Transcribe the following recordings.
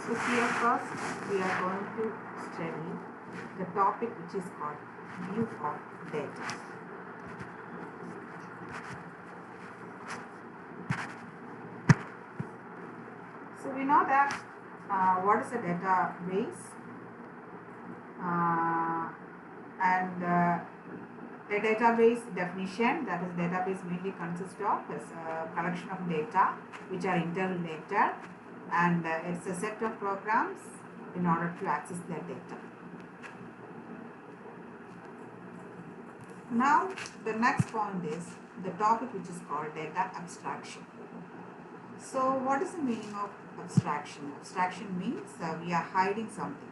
So here first we are going to study the topic which is called view of data. So we know that what is a database and a database definition, that is database mainly consists of is a collection of data which are interrelated, and it's a set of programs in order to access that data. Now the next point is the topic which is called data abstraction. So what is the meaning of abstraction? Abstraction means we are hiding something.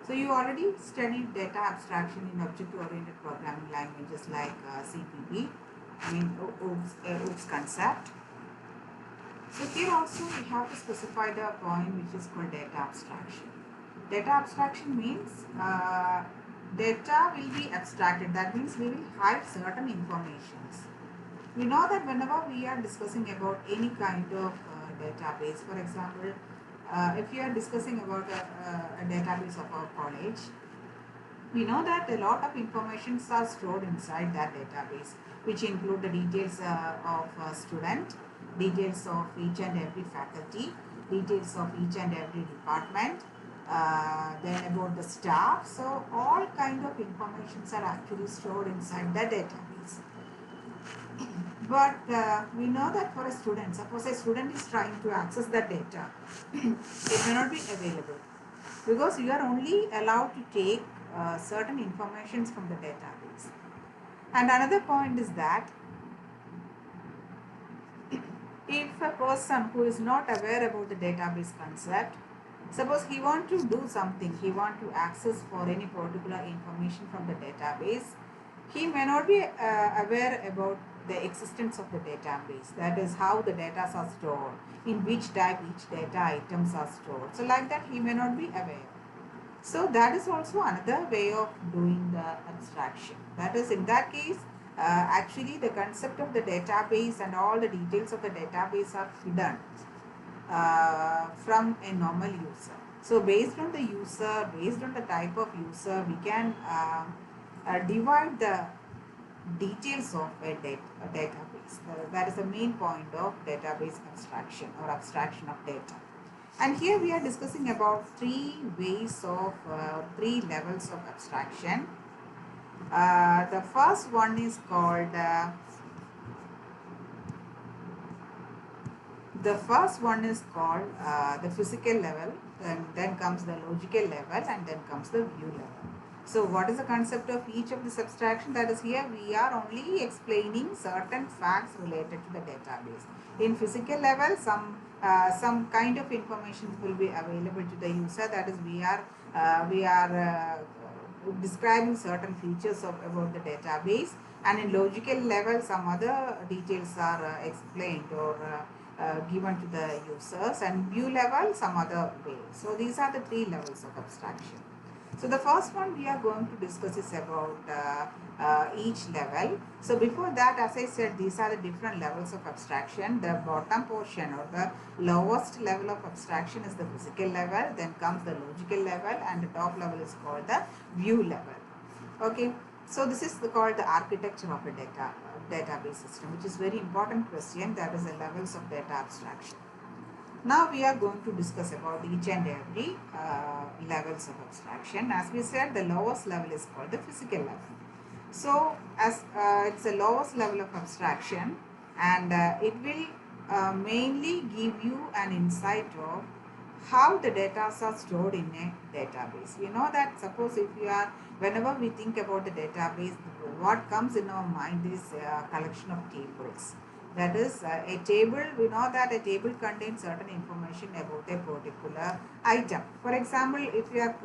So you already studied data abstraction in object-oriented programming languages like CPP, OOPS concept. So here also we have to specify the point which is called data abstraction. Data abstraction means data will be abstracted. That means we will hide certain informations. We know that whenever we are discussing about any kind of database, for example, if you are discussing about a database of our college, we know that a lot of informations are stored inside that database, which include the details of a student, details of each and every faculty, details of each and every department, then about the staff. So all kind of informations are actually stored inside the database. But we know that for a student, suppose a student is trying to access that data, it may not be available because you are only allowed to take certain informations from the database. And another point is that if a person who is not aware about the database concept, suppose he want to do something, he want to access for any particular information from the database, he may not be aware about the existence of the database, that is how the data are stored, in which type each data items are stored. So like that he may not be aware. So that is also another way of doing the abstraction. That is, in that case, actually the concept of the database and all the details of the database are hidden from a normal user. So based on the user, based on the type of user, we can divide the details of a database. That is the main point of database abstraction or abstraction of data. And here we are discussing about three levels of abstraction. The first one is called the physical level, then comes the logical level, and then comes the view level. So what is the concept of each of this abstraction? That is, here we are only explaining certain facts related to the database. In physical level, some kind of information will be available to the user. That is, we are describing certain features about the database, and in logical level some other details are explained or given to the users, and view level some other way. So these are the three levels of abstraction. So the first one we are going to discuss is about each level. So before that, as I said, these are the different levels of abstraction. The bottom portion or the lowest level of abstraction is the physical level, then comes the logical level, and the top level is called the view level. Okay, so this is called the architecture of a database system, which is very important question, that is the levels of data abstraction. Now we are going to discuss about each and every levels of abstraction. As we said, the lowest level is called the physical level. So as it's the lowest level of abstraction, and it will mainly give you an insight of how the data are stored in a database. We know that suppose if you are, whenever we think about the database, what comes in our mind is a collection of tables. That is a table. We know that a table contains certain information about a particular item. For example, if you are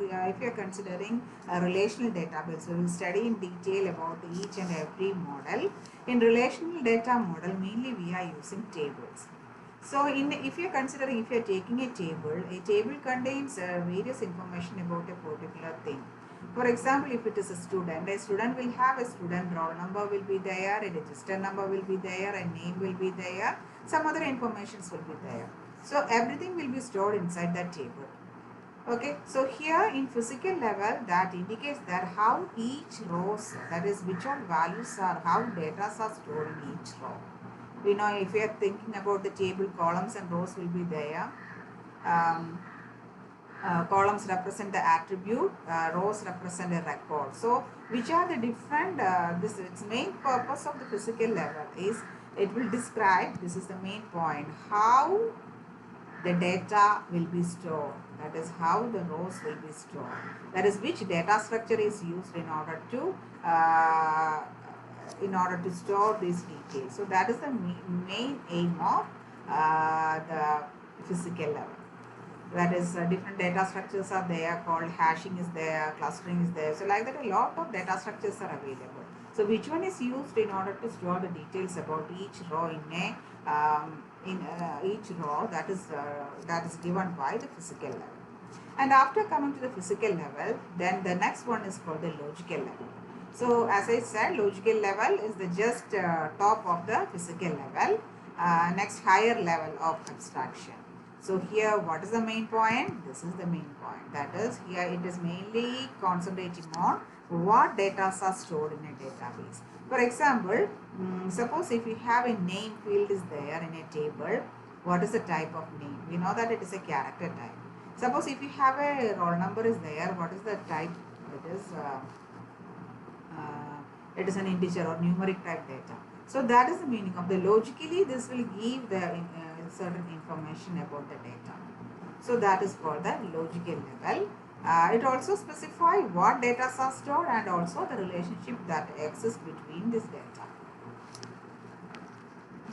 considering a relational database, we will study in detail about each and every model. In relational data model, mainly we are using tables. So if you are taking a table contains various information about a particular thing. For example, if it is a student will have a student roll number will be there, a register number will be there, a name will be there, some other informations will be there. So everything will be stored inside that table. Okay, so here in physical level, that indicates that how each rows, that is which all values are, how data are stored in each row. We know if we are thinking about the table, columns and rows will be there. Um, Columns represent the attribute, rows represent a record. So which are the different, this its main purpose of the physical level is it will describe, this is the main point, how the data will be stored. That is how the rows will be stored. That is which data structure is used in order to store these details. So that is the main aim of the physical level. That is different data structures are there, called hashing is there, clustering is there. So like that a lot of data structures are available. So which one is used in order to store the details about each row in each row, that is given by the physical level. And after coming to the physical level, then the next one is called the logical level. So as I said, logical level is the just top of the physical level. Next higher level of abstraction. So here what is the main point? This is the main point. That is here it is mainly concentrating on what data are stored in a database. For example, suppose if you have a name field is there in a table, what is the type of name? We know that it is a character type. Suppose if you have a roll number is there, what is the type? It is an integer or numeric type data. So that is the meaning of the logically this will give the certain information about the data. So that is called the logical level. It also specifies what data are stored and also the relationship that exists between this data.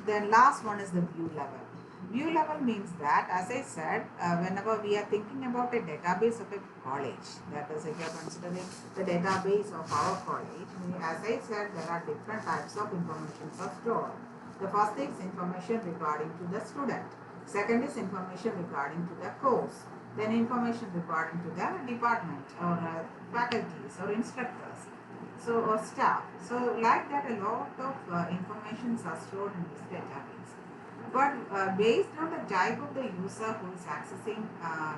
Then last one is the view level. View level means that, as I said, whenever we are thinking about a database of a college, that is if you are considering the database of our college, as I said, there are different types of information stored. The first is information regarding to the student. Second is information regarding to the course. Then information regarding to the department or faculties or instructors. So or staff. So like that a lot of information are stored in this database. But based on the type of the user who is accessing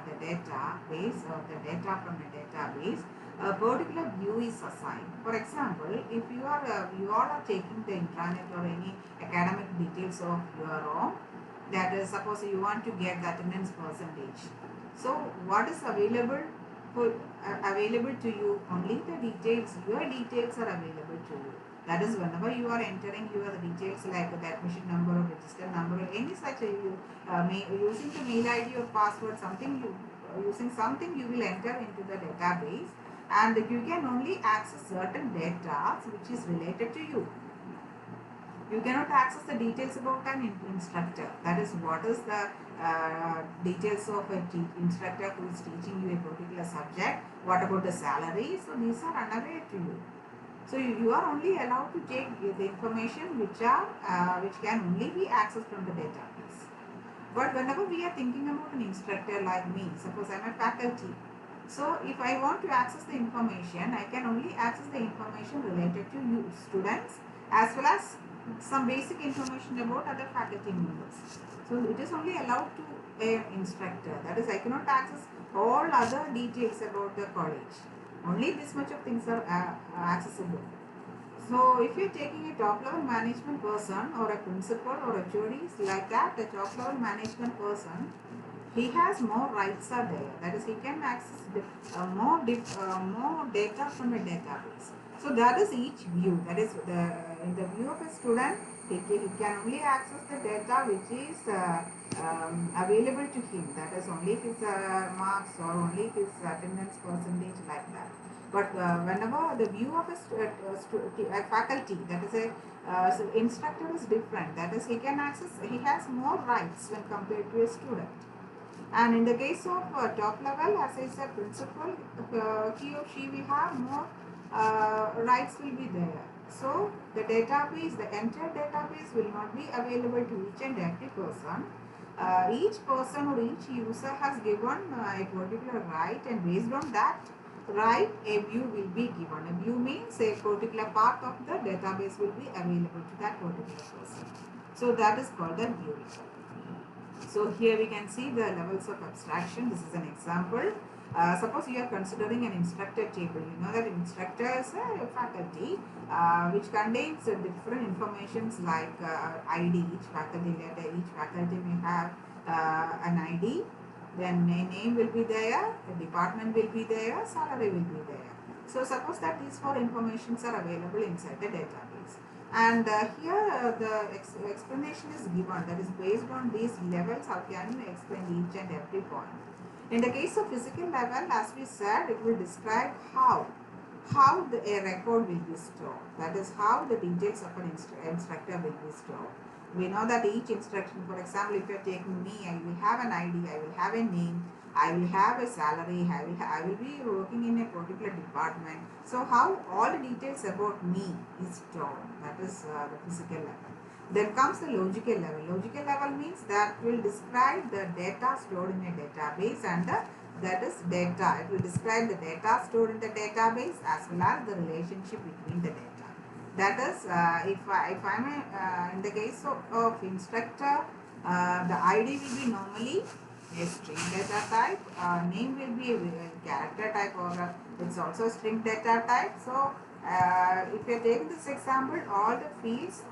the database or the data from a database, a particular view is assigned. For example, if you all are taking the intranet or any academic details of your own, that is suppose you want to get the attendance percentage. So what is available to you? Only the details, your details are available to you. That is whenever you are entering your details like the admission number or register number or any such using the mail ID or password, using something you will enter into the database, and you can only access certain data which is related to you. You cannot access the details about an instructor. That is what is the details of an instructor who is teaching you a particular subject. What about the salary? So these are unaware to you. So you are only allowed to take the information which can only be accessed from the database. But whenever we are thinking about an instructor like me, suppose I am a faculty. So if I want to access the information, I can only access the information related to you students as well as some basic information about other faculty members. So it is only allowed to an instructor. That is, I cannot access all other details about the college. Only this much of things are accessible. So if you are taking a top level management person or a principal or a jury like that, the top level management person, he has more rights are there. That is, he can access more data from a database. So that is each view. That is in the view of a student, he can only access the data which is available to him. That is only his marks or only his attendance percentage like that. But whenever the view of a faculty, that is so instructor is different. That is, he has more rights when compared to a student. And in the case of top level, as I said, principal, he or she will have more rights will be there. So the database, the entire database will not be available to each and every person. Each person or each user has given a particular right, and based on that right, a view will be given. A view means a particular part of the database will be available to that particular person. So that is called the view level. So here we can see the levels of abstraction. This is an example. Suppose you are considering an instructor table. You know that instructor is a faculty which contains different informations like ID. Each faculty may have an ID. Then a name will be there, a department will be there, salary will be there. So suppose that these four informations are available inside the database. And here the explanation is given, that is based on these levels how can you explain each and every point. In the case of physical level, as we said, it will describe a record will be stored. That is how the details of an instructor will be stored. We know that each instruction, for example, if you are taking me, I will have an ID, I will have a name, I will have a salary, I will be working in a particular department. So how all the details about me is stored. That is the physical level. Then comes the logical level. Logical level means that will describe the data stored in a database, and that is data. It will describe the data stored in the database as well as the relationship between the data. That is, if I'm in the case of instructor, the ID will be normally a string data type, name will be a character type, or it's also a string data type. So if you take this example, all the fields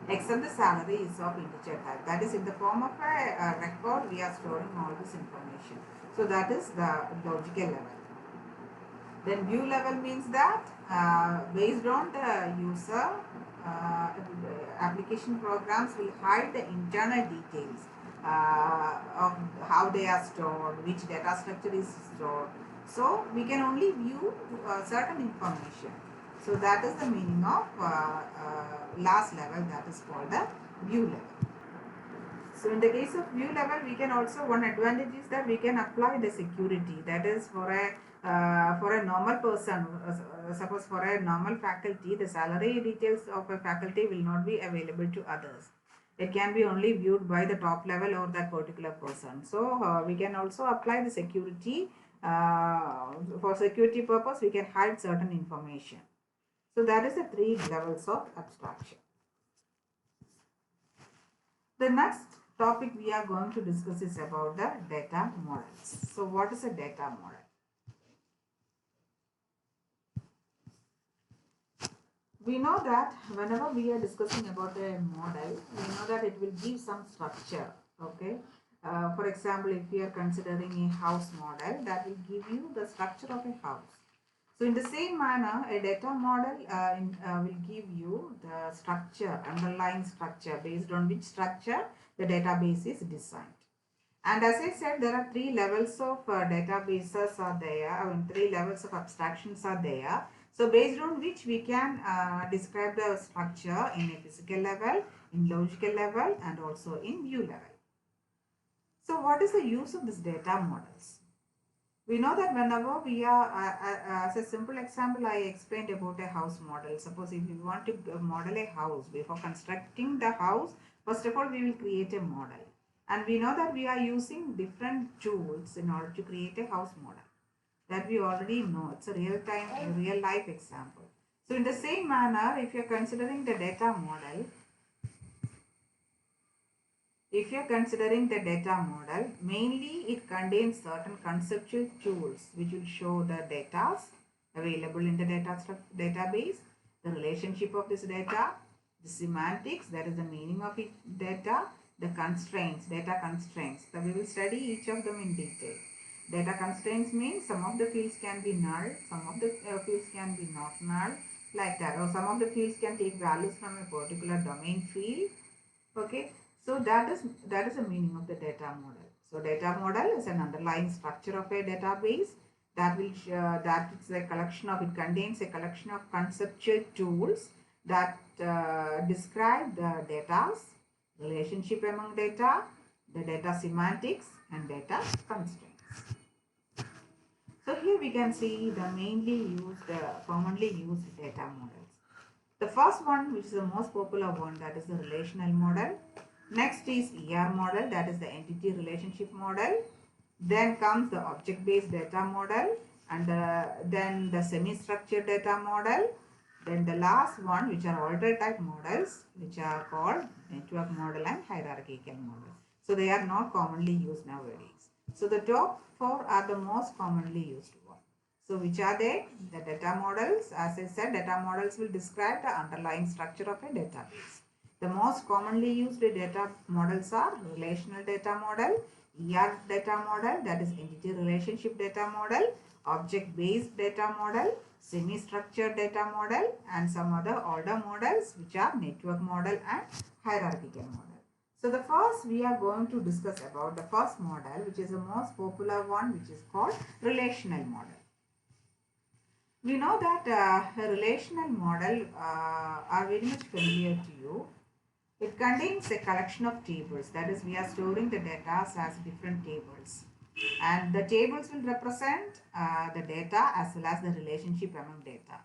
except the salary is of integer type. That is in the form of a record, we are storing all this information. So that is the logical level. Then view level means that based on the user, application programs will hide the internal details of how they are stored, which data structure is stored. So we can only view certain information. So that is the meaning of last level, that is called the view level. So in the case of view level, we can also, one advantage is that we can apply the security. That is for a normal person, suppose for a normal faculty, the salary details of a faculty will not be available to others. It can be only viewed by the top level or that particular person. So we can also apply the security. For security purpose, we can hide certain information. So that is the three levels of abstraction. The next topic we are going to discuss is about the data models. So what is a data model? We know that whenever we are discussing about a model, we know that it will give some structure. Okay. For example, if we are considering a house model, that will give you the structure of a house. So in the same manner, a data model will give you the structure, underlying structure, based on which structure the database is designed. And as I said, there are three levels of databases are there, I mean, three levels of abstractions are there. So based on which we can describe the structure in a physical level, in logical level, and also in view level. So what is the use of these data models? We know that whenever we are, as a simple example, I explained about a house model. Suppose if you want to model a house, before constructing the house, first of all, we will create a model. And we know that we are using different tools in order to create a house model. That we already know. It's a real-time, real-life example. So in the same manner, if you are considering the data model, if you are considering the data model, mainly it contains certain conceptual tools which will show the data available in the database, the relationship of this data, the semantics, that is the meaning of it, data, the constraints, data constraints. So we will study each of them in detail. Data constraints means some of the fields can be null, some of the fields can be not null, like that, or some of the fields can take values from a particular domain field. Okay. So that is the meaning of the data model. So data model is an underlying structure of a database that will that is a collection of, it contains a collection of conceptual tools that describe the data's relationship among data, the data semantics, and data constraints. So here we can see the commonly used data models. The first one, which is the most popular one, that is the relational model. Next is ER model, that is the entity relationship model. Then comes the object-based data model, and then the semi-structured data model. Then the last one, which are alter type models, which are called network model and hierarchical model. So they are not commonly used nowadays. So the top four are the most commonly used one. So which are they? The data models. As I said, data models will describe the underlying structure of a database. The most commonly used data models are relational data model, ER data model, that is entity relationship data model, object-based data model, semi-structured data model, and some other older models which are network model and hierarchical model. So the first we are going to discuss about the first model, which is the most popular one, which is called relational model. We know that a relational model are very much familiar to you. It contains a collection of tables. That is, we are storing the data as different tables. And the tables will represent the data as well as the relationship among data.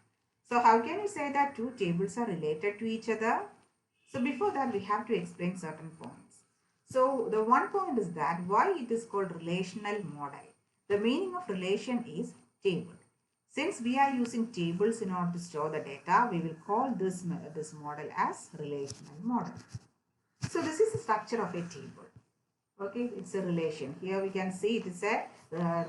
So how can we say that two tables are related to each other? So before that, we have to explain certain points. So the one point is that why it is called relational model. The meaning of relation is table. Since we are using tables in order to store the data, we will call this model as relational model. So this is the structure of a table. Okay, it's a relation. Here we can see it is a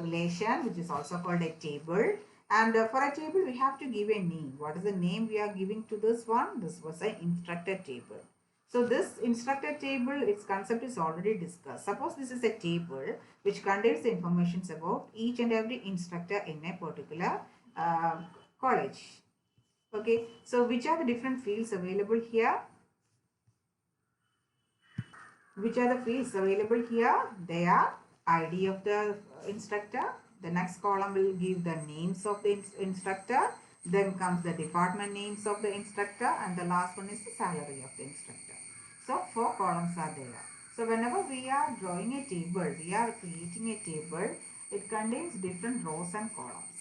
relation, which is also called a table. And for a table, we have to give a name. What is the name we are giving to this one? This was an instructor table. So this instructor table, its concept is already discussed. Suppose this is a table which contains the information about each and every instructor in a particular college. Okay, so which are the different fields available here? Which are the fields available here? They are ID of the instructor. The next column will give the names of the instructor. Then comes the department names of the instructor, and the last one is the salary of the instructor. So 4 columns are there. So whenever we are drawing a table, we are creating a table, it contains different rows and columns.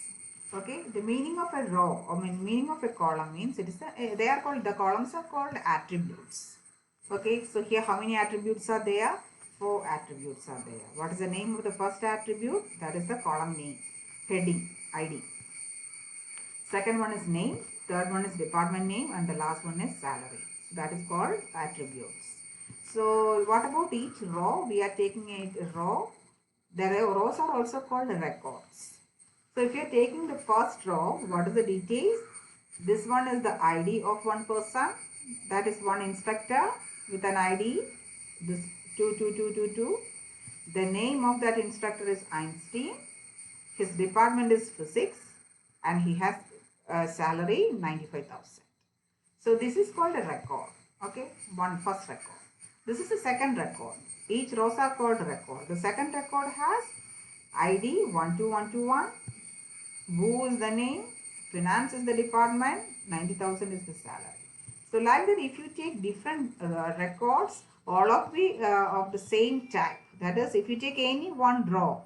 Okay, the meaning of a row, meaning of a column means it is the columns are called attributes. Okay, so here how many attributes are there? 4 attributes are there. What is the name of the first attribute? That is the column name, heading, ID. Second one is name, third one is department name, and the last one is salary. So that is called attributes. So what about each row? We are taking a row. The rows are also called records. So if you are taking the first row, what is the details? This one is the ID of one person. That is one instructor with an ID. This 22222. The name of that instructor is Einstein. His department is physics and he has a salary 95,000. So this is called a record. Okay, first record. This is the second record. Each rows are called record. The second record has ID 12121. Who is the name? Finance is the department. 90,000 is the salary. So like that, if you take different records, all of the same type. That is, if you take any one row,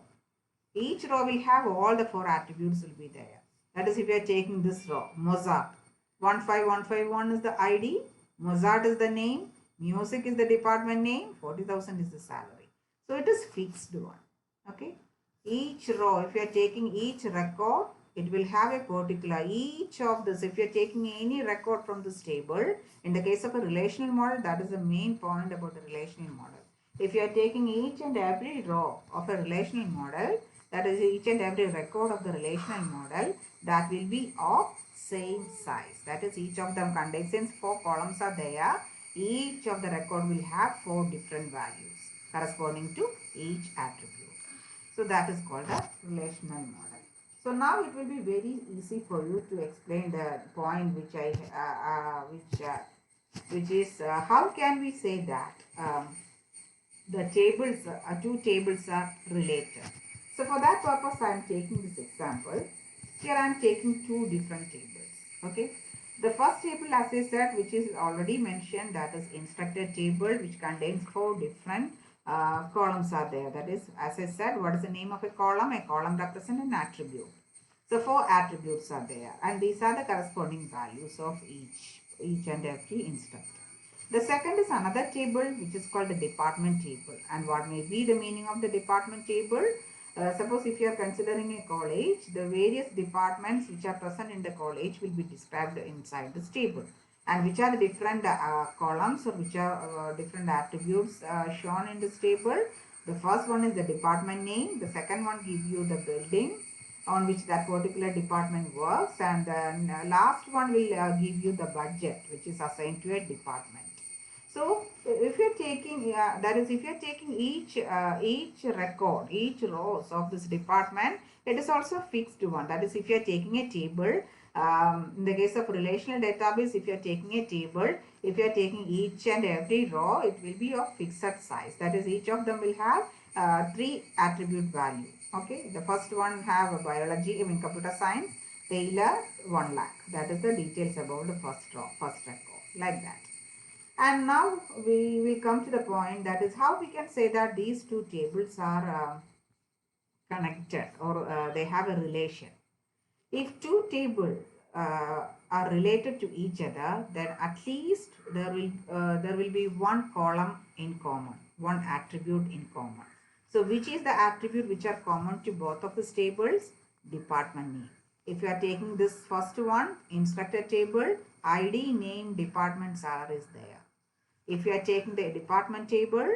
each row will have all the 4 attributes will be there. That is, if you are taking this row, Mozart, 15151 is the ID, Mozart is the name, music is the department name, 40,000 is the salary. So it is fixed one. Okay. Each row, if you are taking each record, it will have a particular, each of this, if you are taking any record from this table, in the case of a relational model, that is the main point about the relational model. If you are taking each and every row of a relational model, that is each and every record of the relational model, that will be of same size. That is, each of them contains, since 4 columns are there, each of the record will have 4 different values corresponding to each attribute. So that is called a relational model. So now it will be very easy for you to explain the point which is how can we say that the tables, two tables are related. So for that purpose, I am taking this example. Here I am taking 2 different tables. Okay. The first table, as I said, which is already mentioned, that is instructor table, which contains 4 different columns are there. That is, as I said, what is the name of a column? A column represents an attribute. So 4 attributes are there, and these are the corresponding values of each and every instructor. The second is another table which is called the department table. And what may be the meaning of the department table? Suppose if you are considering a college, the various departments which are present in the college will be described inside this table. and which are the different columns or which are different attributes shown in this table. The first one is the department name. The second one gives you the building on which that particular department works, and then last one will give you the budget which is assigned to a department. So if you're taking that is if you're taking each record, each rows of this department, it is also a fixed one. That is if you're taking a table, in the case of relational database, if you're taking a table, if you're taking each and every row, it will be of fixed size. That is each of them will have 3 attribute value. Okay, the first one have a biology, I mean computer science, Taylor 1 lakh. That is the details about the first row, first record, like that. And now we will come to the point, that is how we can say that these two tables are connected, or they have a relation. If two tables are related to each other, then at least there will be one column in common, one attribute in common. So which is the attribute which are common to both of these tables? Department name. If you are taking this first one, instructor table, ID, name, departments are is there. If you are taking the department table,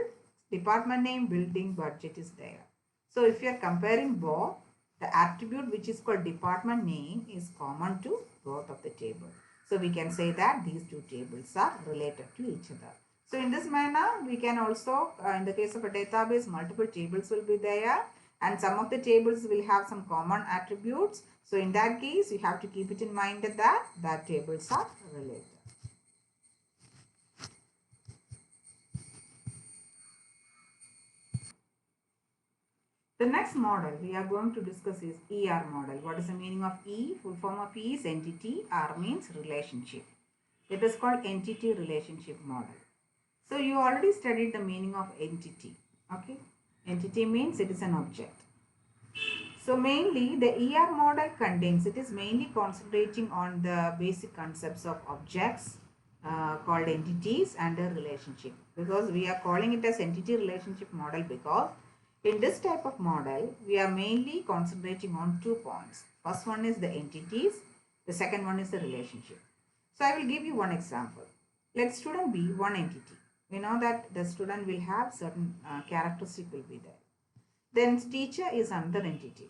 department name, building, budget is there. So if you are comparing both, the attribute which is called department name is common to both of the table. So we can say that these two tables are related to each other. So in this manner, we can also, in the case of a database, multiple tables will be there, and some of the tables will have some common attributes. So in that case, you have to keep it in mind that tables are related. The next model we are going to discuss is ER model. What is the meaning of E? Full form of E is entity, R means relationship. It is called entity relationship model. So you already studied the meaning of entity. Okay, entity means it is an object. So mainly the ER model contains, it is mainly concentrating on the basic concepts of objects called entities and their relationship. Because we are calling it as entity relationship model because in this type of model, we are mainly concentrating on 2 points. First one is the entities, the second one is the relationship. So I will give you one example. Let student be one entity. We know that the student will have certain characteristic will be there. Then teacher is another entity.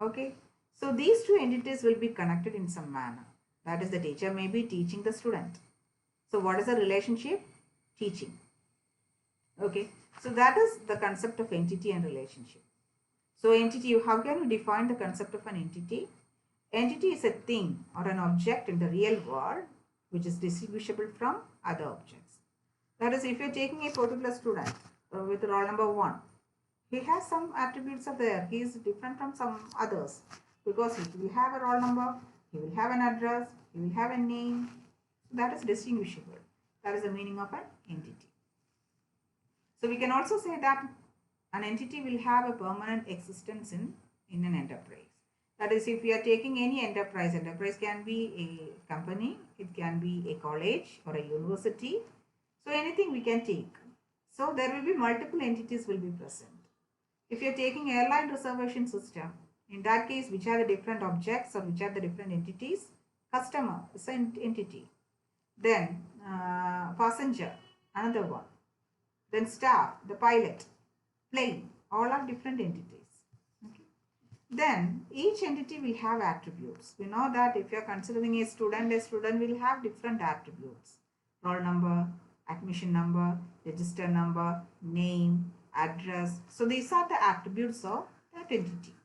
Okay, so these two entities will be connected in some manner. That is, the teacher may be teaching the student. So what is the relationship? Teaching. Okay, so that is the concept of entity and relationship. So entity, how can you define the concept of an entity? Entity is a thing or an object in the real world which is distinguishable from other objects. That is, if you are taking a particular student with roll number 1, he has some attributes of there. He is different from some others because he will have a roll number, he will have an address, he will have a name. That is distinguishable. That is the meaning of an entity. So we can also say that an entity will have a permanent existence in an enterprise. That is, if we are taking any enterprise can be a company, it can be a college or a university. So anything we can take. So there will be multiple entities will be present. If you are taking airline reservation system, in that case, which are the different objects or which are the different entities? Customer is an entity. Then passenger, another one. Then staff, the pilot, plane, all are different entities. Okay. Then each entity will have attributes. We know that if you are considering a student will have different attributes. Roll number, admission number, register number, name, address. So these are the attributes of that entity.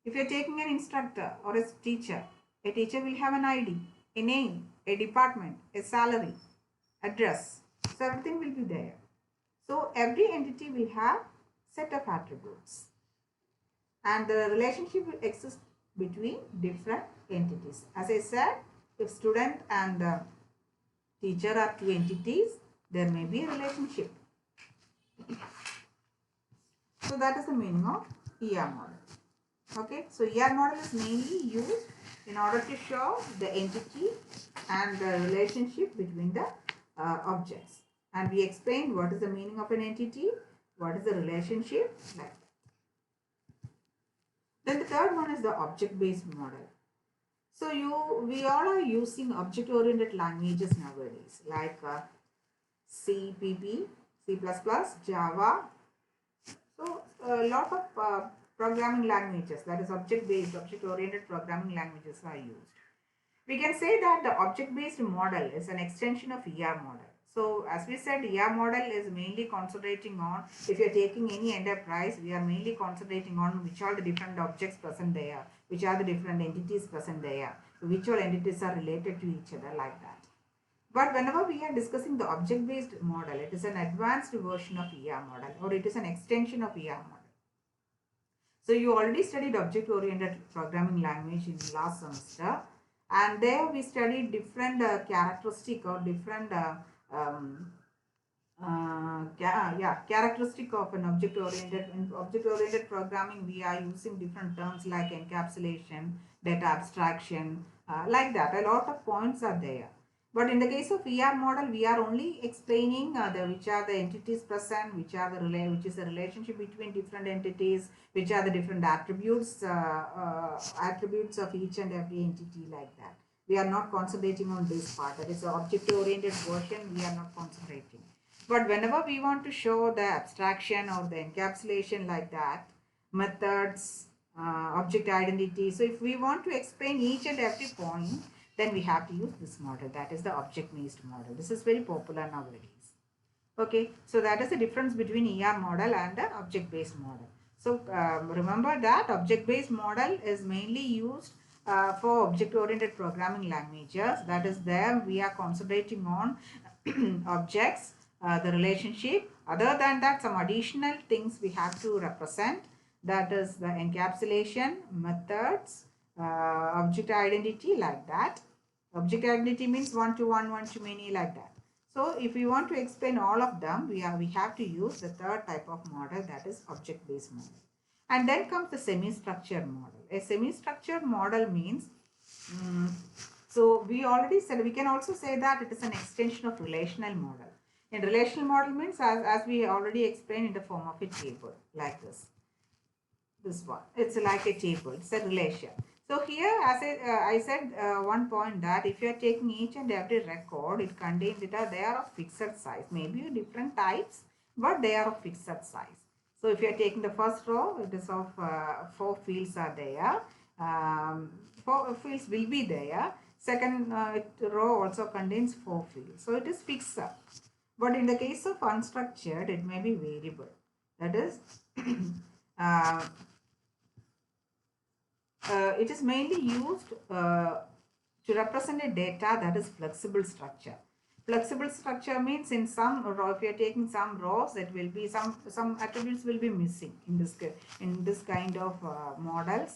If you are taking an instructor or a teacher will have an ID, a name, a department, a salary, address. So everything will be there. So every entity will have set of attributes. And the relationship will exist between different entities. As I said, if student and teacher are 2 entities, there may be a relationship. So that is the meaning of ER model. Okay, so ER model is mainly used in order to show the entity and the relationship between the objects. And we explained what is the meaning of an entity, what is the relationship, like that. Then the third one is the object-based model. So we all are using object-oriented languages nowadays, like C, PP, C++, Java. So a lot of programming languages, that is object-based, object-oriented programming languages are used. We can say that the object-based model is an extension of ER model. So as we said, ER model is mainly concentrating on, if you're taking any enterprise, we are mainly concentrating on which are the different objects present there, which are the different entities present there, which all entities are related to each other, like that. But whenever we are discussing the object-based model, it is an advanced version of ER model, or it is an extension of ER model. So you already studied object-oriented programming language in last semester, and there we studied different characteristic or different um, characteristic of an object-oriented programming. We are using different terms like encapsulation, data abstraction, like that. A lot of points are there. But in the case of ER model, we are only explaining which are the entities present, which is the relationship between different entities, which are the different attributes of each and every entity, like that. We are not concentrating on this part. That is the object-oriented version. We are not concentrating. But whenever we want to show the abstraction or the encapsulation, like that, methods, object identity. So if we want to explain each and every point, then we have to use this model. That is the object-based model. This is very popular nowadays. Okay, so that is the difference between ER model and the object-based model. So remember that object-based model is mainly used for object-oriented programming languages. That is, there we are concentrating on objects, the relationship. Other than that, some additional things we have to represent. That is the encapsulation, methods, object identity, like that. Object identity means one-to-one, one-to-many, like that. So if we want to explain all of them, we have to use the third type of model, that is object-based model. And then comes the semi-structured model. A semi-structured model means, so we already said, we can also say that it is an extension of relational model. And relational model means, as we already explained, in the form of a table, like this. This one, it's like a table, it's a relation. So here, as I said one point, that if you are taking each and every record, it contains data, they are of fixed size, maybe different types, but they are of fixed size. So if you are taking the first row, it is of 4 fields are there, 4 fields will be there. Second row also contains 4 fields, so it is fixed. But in the case of unstructured, it may be variable. That is, it is mainly used to represent a data that is flexible structure. Flexible structure means, in some row, if you are taking some rows, it will be some attributes will be missing in this kind of model. If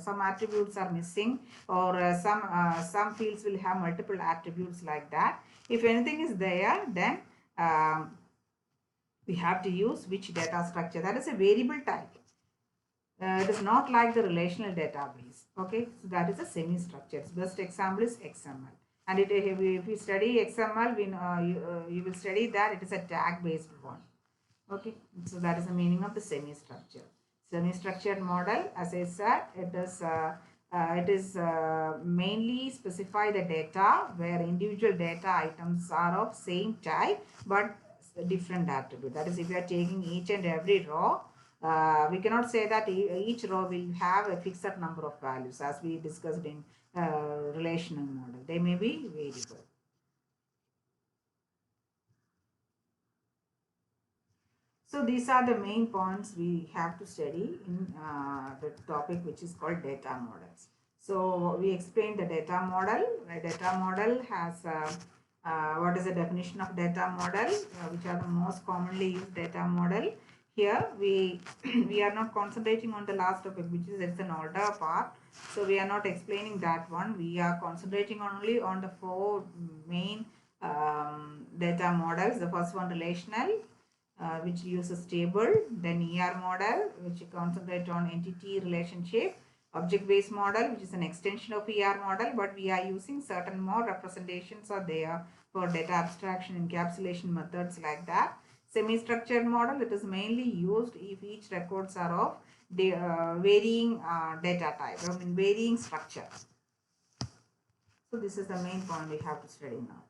some attributes are missing, or some fields will have multiple attributes, like that. If anything is there, then we have to use which data structure. That is a variable type. It is not like the relational database. Okay, so that is a semi-structured. Best example is XML. And if you study XML, you will study that it is a tag-based one. Okay, so that is the meaning of the semi-structured. Semi-structured model, as I said, it is mainly specify the data where individual data items are of same type but different attribute. That is, if you are taking each and every row, we cannot say that each row will have a fixed number of values, as we discussed in relational model. They may be variable. So these are the main points we have to study in the topic, which is called data models. So we explained the data model. A data model has what is the definition of data model, which are the most commonly used data model. Here we are not concentrating on the last topic, which is it's an older part. So we are not explaining that one. We are concentrating only on the 4 main data models. The first one, relational, which uses table. Then ER model, which concentrates on entity relationship. Object-based model, which is an extension of ER model, but we are using certain more representations are there for data abstraction, encapsulation methods, like that. Semi-structured model, it is mainly used if each records are of varying data type, varying structure. this is the main point we have to study now.